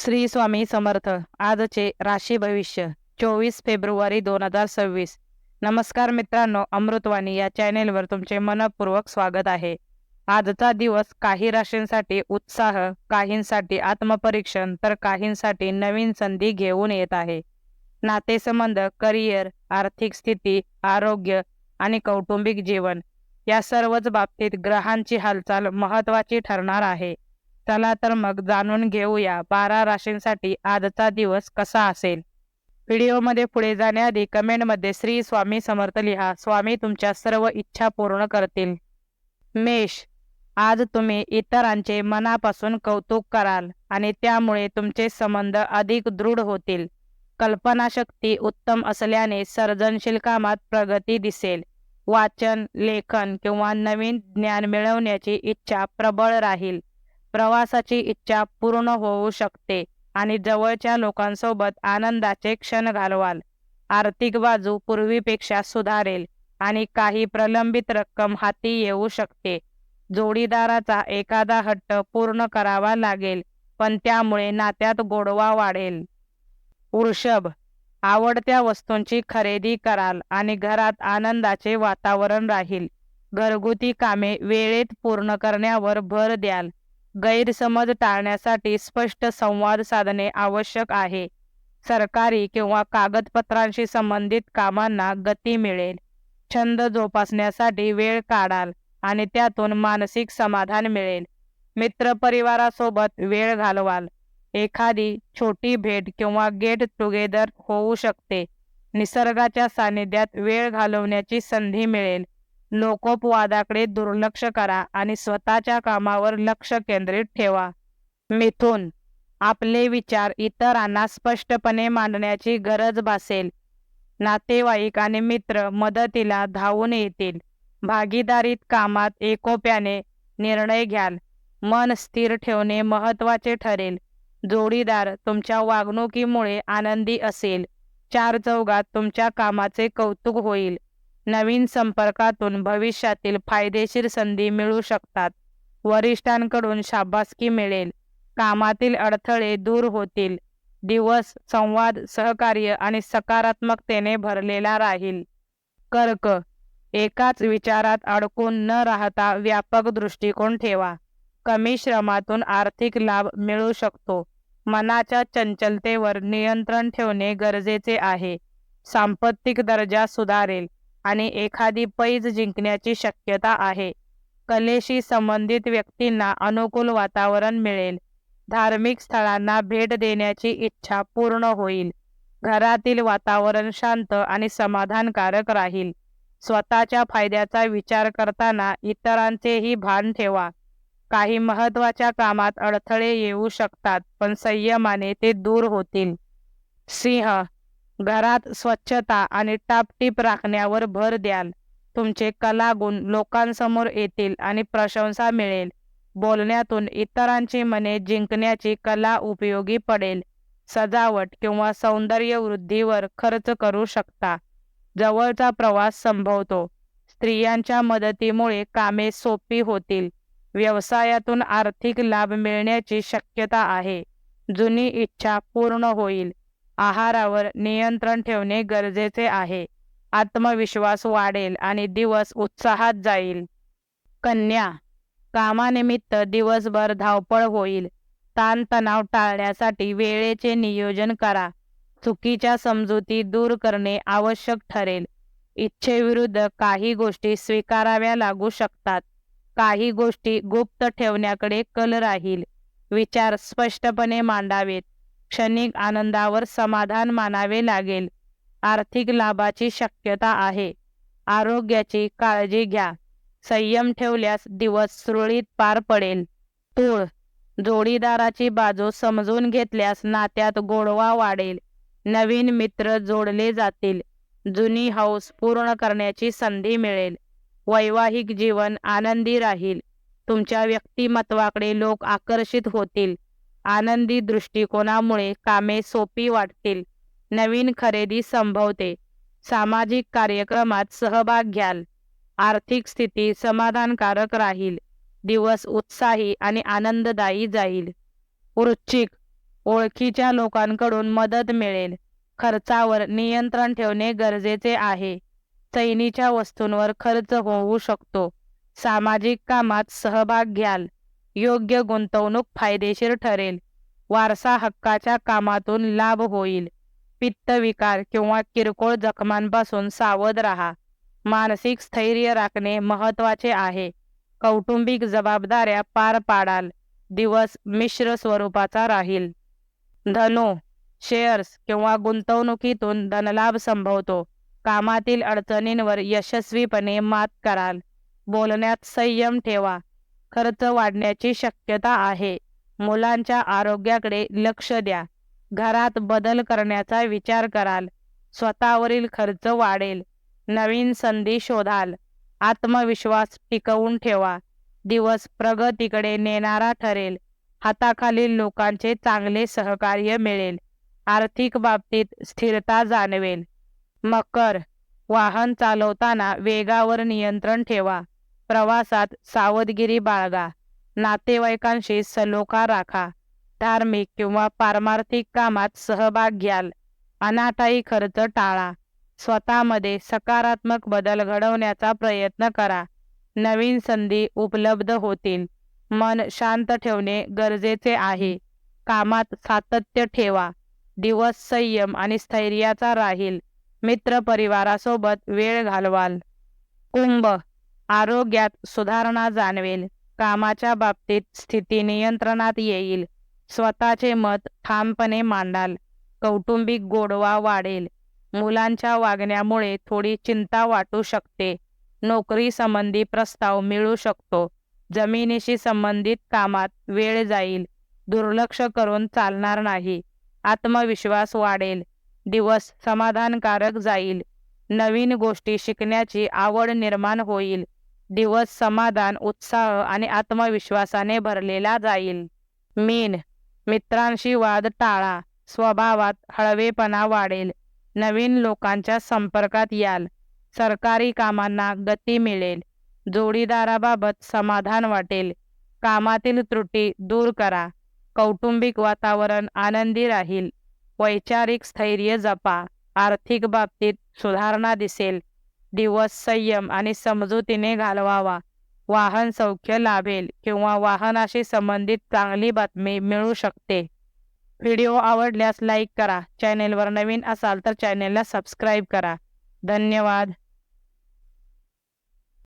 श्री स्वामी समर्थ. आजचे राशी भविष्य 24 फेब्रुवारी 2026. नमस्कार मित्रांनो, अमृतवाणी या चॅनेलवर तुमचे मनपूर्वक स्वागत आहे. आजचा दिवस काही राशींसाठी उत्साह, काहींसाठी आत्मपरीक्षण तर काहींसाठी नवीन संधी घेऊन येत आहे. नातेसंबंध, करिअर, आर्थिक स्थिती, आरोग्य आणि कौटुंबिक जीवन या सर्वच बाबतीत ग्रहांची हालचाल महत्त्वाची ठरणार आहे. चला तर मग जाणून घेऊया 12 राशींसाठी आजचा दिवस कसा असेल. व्हिडिओमध्ये पुढे जाण्याआधी कमेंटमध्ये श्री स्वामी समर्थ लिहा. स्वामी तुमच्या सर्व इच्छा पूर्ण करतील. मेष, आज तुम्ही इतरांचे मनापासून कौतुक कराल आणि त्यामुळे तुमचे संबंध अधिक दृढ होतील. कल्पनाशक्ती उत्तम असल्याने सर्जनशील कामात प्रगती दिसेल. वाचन, लेखन किंवा नवीन ज्ञान मिळवण्याची इच्छा प्रबळ राहील. प्रवासाची इच्छा पूर्ण होऊ शकते आणि जवळच्या लोकांसोबत आनंदाचे क्षण घालवाल. आर्थिक बाजू पूर्वीपेक्षा सुधारेल आणि काही प्रलंबित रक्कम हाती येऊ शकते. जोडीदाराचा एखादा हट्ट पूर्ण करावा लागेल, पण त्यामुळे नात्यात गोडवा वाढेल. वृषभ, आवडत्या वस्तूंची खरेदी कराल आणि घरात आनंदाचे वातावरण राहील. घरगुती कामे वेळेत पूर्ण करण्यावर भर द्याल. गैरसमज टाळण्यासाठी स्पष्ट संवाद साधणे आवश्यक आहे. सरकारी किंवा कागदपत्रांशी संबंधित कामांना गती मिळेल. छंद जोपासण्यासाठी वेळ काढाल आणि त्यातून मानसिक समाधान मिळेल. मित्रपरिवारासोबत वेळ घालवाल. एखादी छोटी भेट किंवा गेट टुगेदर होऊ शकते. निसर्गाच्या सानिध्यात वेळ घालवण्याची संधी मिळेल. लोकोपवादाकडे दुर्लक्ष करा आणि स्वतःच्या कामावर लक्ष केंद्रित ठेवा. मिथुन, आपले विचार इतरांना स्पष्टपणे मांडण्याची गरज भासेल. नातेवाईक आणि मित्र मदतीला धावून येतील. भागीदारीत कामात एकोप्याने निर्णय घ्याल. मन स्थिर ठेवणे महत्त्वाचे ठरेल. जोडीदार तुमच्या वागणुकीमुळे आनंदी असेल. चारचौघात तुमच्या कामाचे कौतुक होईल. नवीन संपर्कातून भविष्यातील फायदेशीर संधी मिळू शकतात. वरिष्ठांकडून शाबासकी मिळेल. कामातील अडथळे दूर होतील. दिवस संवाद, सहकार्य आणि सकारात्मकतेने भरलेला राहील. कर्क, एकाच विचारात अडकून न राहता व्यापक दृष्टिकोन ठेवा. कमी श्रमातून आर्थिक लाभ मिळू शकतो. मनाच्या चंचलतेवर नियंत्रण ठेवणे गरजेचे आहे. सांपत्तिक दर्जा सुधारेल आणि एखादी पैज जिंकण्याची शक्यता आहे. कलेशी संबंधित व्यक्तींना अनुकूल वातावरण मिळेल. धार्मिक स्थळांना भेट देण्याची इच्छा पूर्ण होईल. घरातील वातावरण शांत आणि समाधानकारक राहील. स्वतःच्या फायद्याचा विचार करताना इतरांचेही भान ठेवा. काही महत्त्वाच्या कामात अडथळे येऊ शकतात, पण संयमाने ते दूर होतील. सिंह, घरात स्वच्छता आणि टापटीप राखण्यावर भर द्याल. तुमचे कलागुण लोकांसमोर येतील आणि प्रशंसा मिळेल. बोलण्यातून इतरांची मने जिंकण्याची कला उपयोगी पडेल. सजावट किंवा सौंदर्य वृद्धीवर खर्च करू शकता. जवळचा प्रवास संभवतो. स्त्रियांच्या मदतीमुळे कामे सोपी होतील. व्यवसायातून आर्थिक लाभ मिळण्याची शक्यता आहे. जुनी इच्छा पूर्ण होईल. आहारावर नियंत्रण ठेवणे गरजेचे आहे. आत्मविश्वास वाढेल आणि दिवस उत्साहात जाईल. कन्या, कामानिमित्त दिवसभर धावपळ होईल. ताणतणाव टाळण्यासाठी वेळेचे नियोजन करा. चुकीच्या समजुती दूर करणे आवश्यक ठरेल. इच्छेविरुद्ध काही गोष्टी स्वीकाराव्या लागू शकतात. काही गोष्टी गुप्त ठेवण्याकडे कल राहील. विचार स्पष्टपणे मांडावेत. क्षणिक आनंदावर समाधान मानावे लागेल. आर्थिक लाभाची शक्यता आहे. आरोग्याची काळजी घ्या. संयम ठेवल्यास दिवस सुरळीत पार पडेल. तूळ, जोडीदाराची बाजू समजून घेतल्यास नात्यात गोडवा वाढेल. नवीन मित्र जोडले जातील. जुनी हौस पूर्ण करण्याची संधी मिळेल. वैवाहिक जीवन आनंदी राहील. तुमच्या व्यक्तिमत्वाकडे लोक आकर्षित होतील. आनंदी दृष्टिकोनामुळे कामे सोपी वाटतील. नवीन खरेदी संभवते. सामाजिक कार्यक्रमात सहभाग घ्याल. आर्थिक स्थिती समाधानकारक राहील. दिवस उत्साही आणि आनंददायी जाईल. वृश्चिक, ओळखीच्या लोकांकडून मदत मिळेल. खर्चावर नियंत्रण ठेवणे गरजेचे आहे. चैनीच्या वस्तूंवर खर्च होऊ शकतो. सामाजिक कामात सहभाग घ्याल. योग्य गुंतवणूक फायदेशीर ठरेल. वारसा हक्काच्या कामातून लाभ होईल. पित्तविकार किंवा किरकोळ जखमांपासून सावध राहा. मानसिक स्थैर्य राखणे महत्त्वाचे आहे. कौटुंबिक जबाबदाऱ्या पार पाडाल. दिवस मिश्र स्वरूपाचा राहील. धनु, शेअर्स किंवा गुंतवणुकीतून धनलाभ संभवतो. कामातील अडचणींवर यशस्वीपणे मात कराल. बोलण्यात संयम ठेवा. खर्च वाढण्याची शक्यता आहे. मुलांच्या आरोग्याकडे लक्ष द्या. घरात बदल करण्याचा विचार कराल. स्वतःवरील खर्च वाढेल. नवीन संधी शोधाल. आत्मविश्वास टिकवून ठेवा. दिवस प्रगतीकडे नेणारा ठरेल. हाताखालील लोकांचे चांगले सहकार्य मिळेल. आर्थिक बाबतीत स्थिरता जाणवेल. मकर, वाहन चालवताना वेगावर नियंत्रण ठेवा. प्रवासात सावधगिरी बाळगा. नातेवाईकांशी सलोखा राखा. धार्मिक किंवा पारमार्थिक कामात सहभाग घ्याल. अनाठायी खर्च टाळा. स्वतःमध्ये सकारात्मक बदल घडवण्याचा प्रयत्न करा. नवीन संधी उपलब्ध होतील. मन शांत ठेवणे गरजेचे आहे. कामात सातत्य ठेवा. दिवस संयम आणि स्थैर्याचा राहील. मित्र परिवारासोबत वेळ घालवाल. कुंभ, आरोग्यात सुधारणा जाणवेल. कामाच्या बाबतीत स्थिती नियंत्रणात येईल. स्वतःचे मत ठामपणे मांडाल. कौटुंबिक गोडवा वाढेल. मुलांच्या वागण्यामुळे थोडी चिंता वाटू शकते. नोकरी संबंधी प्रस्ताव मिळू शकतो. जमिनीशी संबंधित कामात वेळ जाईल. दुर्लक्ष करून चालणार नाही. आत्मविश्वास वाढेल. दिवस समाधानकारक जाईल. नवीन गोष्टी शिकण्याची आवड निर्माण होईल. दिवस समाधान, उत्साह आणि आत्मविश्वासाने भरलेला जाईल. मीन, मित्रांशी वाद टाळा. स्वभावात हळवेपणा वाढेल. नवीन लोकांच्या संपर्कात याल. सरकारी कामांना गती मिळेल. जोडीदाराबाबत समाधान वाटेल. कामातील त्रुटी दूर करा. कौटुंबिक वातावरण आनंदी राहील. वैचारिक स्थैर्य जपा. आर्थिक बाबतीत सुधारणा दिसेल. दिवस संयम आणि समजुतीने घालवावा. वाहन सौख्य लाभेल किंवा वाहनाशी संबंधित चांगली बातमी मिळू शकते. व्हिडिओ आवडल्यास लाईक करा. चॅनेलवर नवीन असाल तर चॅनेलला सबस्क्राईब करा. धन्यवाद.